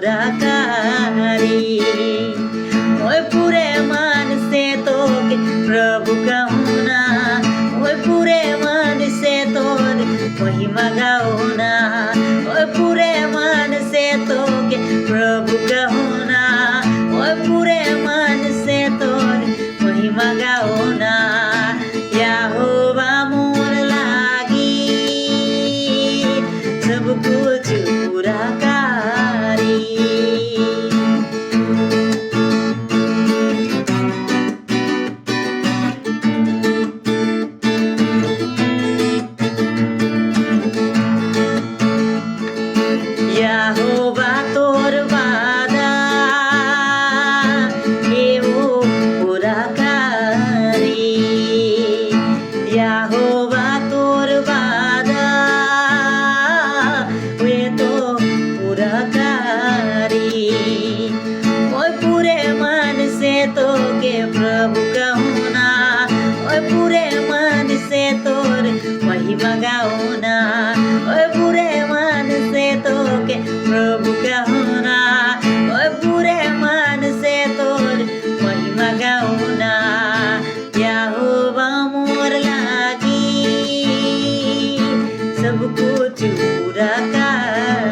पूरा कारी। ओए पूरे मन से तो के प्रभु कहूँ ना, ओए पूरे मन से तोर महिमा गाओ ना, ओए पूरे मन से तो के प्रभु कहूँ ना, ओए पूरे मन से तोर महिमा गाओ ना। यहोवा मोर लागी सब कुछ पूरा कारी। यहोवा तोर वादा एहो पूरा कारी। यहोवा तोर वादा वे तो पूरा कारी। ओए पूरे मन से तो के प्रभु कहूँ ना, ओए पूरे मन से तोर महिमा गाओ ना, ओए पूरे मन से तो के प्रभु कहूँ ना, ओए पूरे मन से तोर महिमा गाओ ना। यहोवा मोर लागी सब कुछ पूरा कारी।